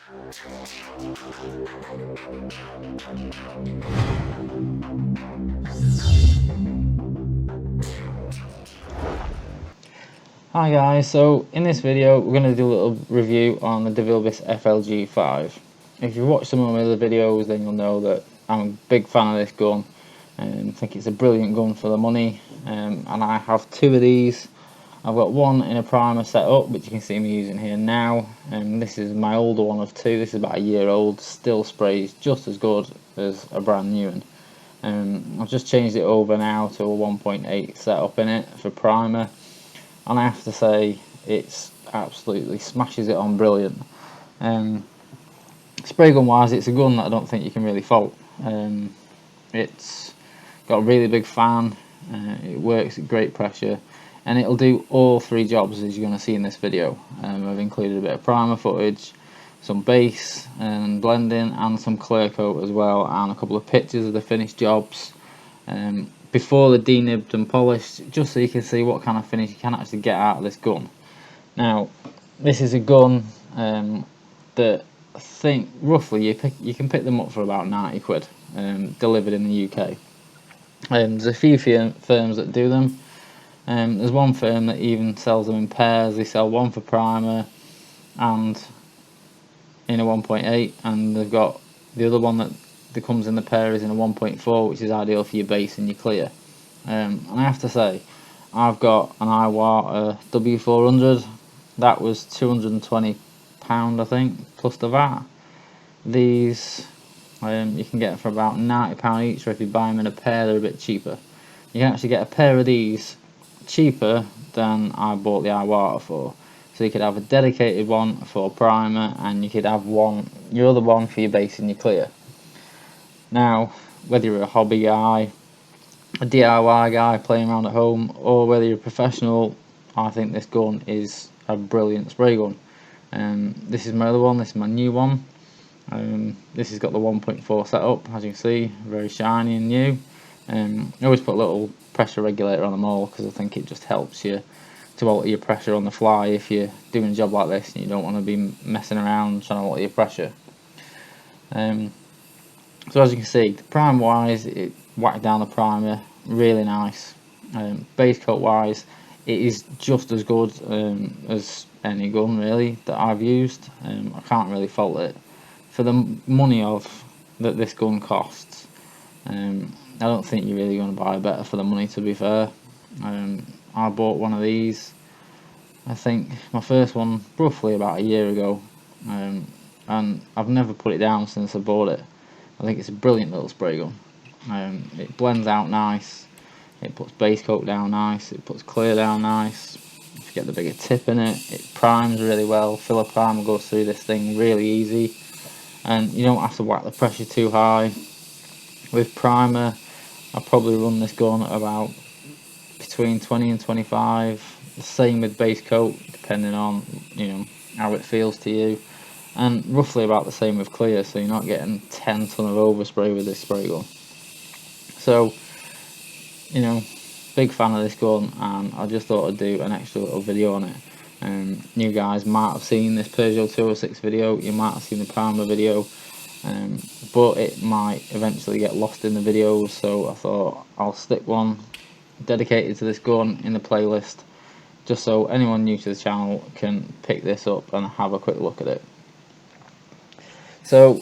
Hi guys, so in this video we're going to do a little review on the DeVilbiss FLG5. If you've watched some of my other videos then you'll know that I'm a big fan of this gun and I think it's a brilliant gun for the money, and I have two of these. I've got one in a primer set up which you can see me using here now, and this is my older one of two. This is about a year old, still sprays just as good as a brand new one. I've just changed it over now to a 1.8 setup in it for primer, and I have to say it's absolutely smashes it on brilliant. Spray gun wise, it's a gun that I don't think you can really fault. It's got a really big fan, it works at great pressure, and it'll do all three jobs as you're going to see in this video. I've included a bit of primer footage, some base and blending, and some clear coat as well, and a couple of pictures of the finished jobs before they're denibbed and polished, just so you can see what kind of finish you can actually get out of this gun. Now, this is a gun that I think roughly you can pick them up for about 90 quid, delivered in the UK. There's a few firms that do them. There's one firm that even sells them in pairs. They sell one for primer and in a 1.8, and they've got the other one that comes in the pair is in a 1.4, which is ideal for your base and your clear. And I have to say, I've got an Iwata W400. That was £220 I think, plus the VAT. These you can get for about £90 each, or if you buy them in a pair they're a bit cheaper. You can actually get a pair of these cheaper than I bought the Iwata for. So you could have a dedicated one for primer, and you could have your other one for your base and your clear. Now, whether you're a hobby guy, a DIY guy playing around at home, or whether you're a professional, I think this gun is a brilliant spray gun. This is my other one, this is my new one. This has got the 1.4 setup, as you can see, very shiny and new. I always put a little pressure regulator on them all because I think it just helps you to alter your pressure on the fly if you're doing a job like this and you don't want to be messing around trying to alter your pressure. So as you can see, prime wise, it whacked down the primer really nice. Base coat wise, it is just as good as any gun really that I've used. I can't really fault it for the money that this gun costs. I don't think you're really going to buy better for the money, to be fair. I bought one of these, I think my first one roughly about a year ago, and I've never put it down since I bought it. I think it's a brilliant little spray gun. It blends out nice, it puts base coat down nice, it puts clear down nice. If you get the bigger tip in it, it primes really well. Filler primer goes through this thing really easy, and you don't have to whack the pressure too high. With primer, I probably run this gun at about between 20 and 25. The same with base coat, depending on how it feels to you, and roughly about the same with clear, so you're not getting 10 ton of overspray with this spray gun. So big fan of this gun, and I just thought I'd do an extra little video on it. You guys might have seen this Peugeot 206 video, you might have seen the primer video, but it might eventually get lost in the videos, so I thought I'll stick one dedicated to this gun in the playlist, just so anyone new to the channel can pick this up and have a quick look at it. So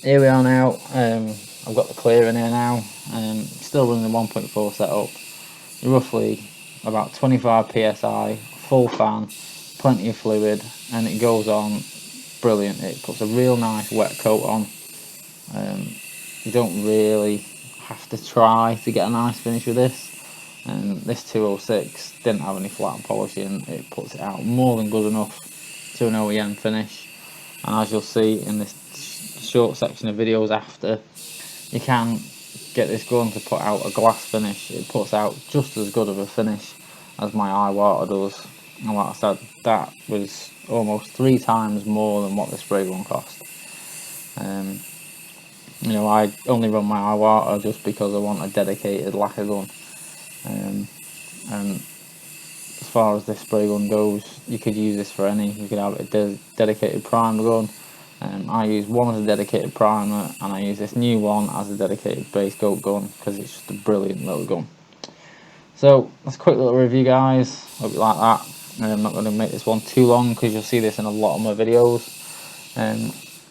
here we are now. I've got the clear in here now, still running the 1.4 setup, roughly about 25 psi, full fan, plenty of fluid, and it goes on brilliant. It puts a real nice wet coat on. You don't really have to try to get a nice finish with this. This 206 didn't have any flat polishing. It puts it out more than good enough to an OEM finish, and as you'll see in this short section of videos after, you can get this gun to put out a glass finish. It puts out just as good of a finish as my Iwata does, and like I said, that was almost 3 times more than what the spray gun cost. I only run my Iwata just because I want a dedicated lacquer gun, and as far as this spray gun goes, you could use this for any. You could have a dedicated primer gun, I use one as a dedicated primer, and I use this new one as a dedicated base coat gun because it's just a brilliant little gun. So that's a quick little review, guys. Hope you like that. I'm not going to make this one too long because you'll see this in a lot of my videos.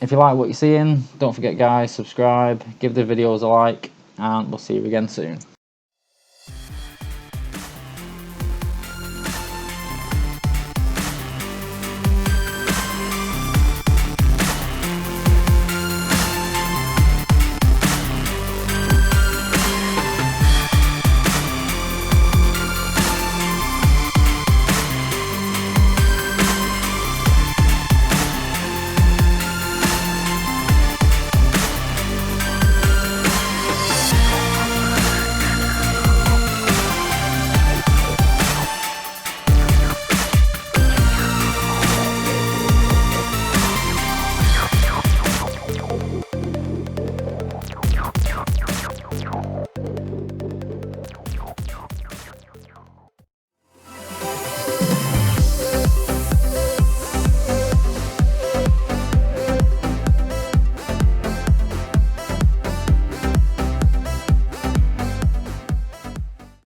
If you like what you're seeing, don't forget, guys, subscribe, give the videos a like, and we'll see you again soon.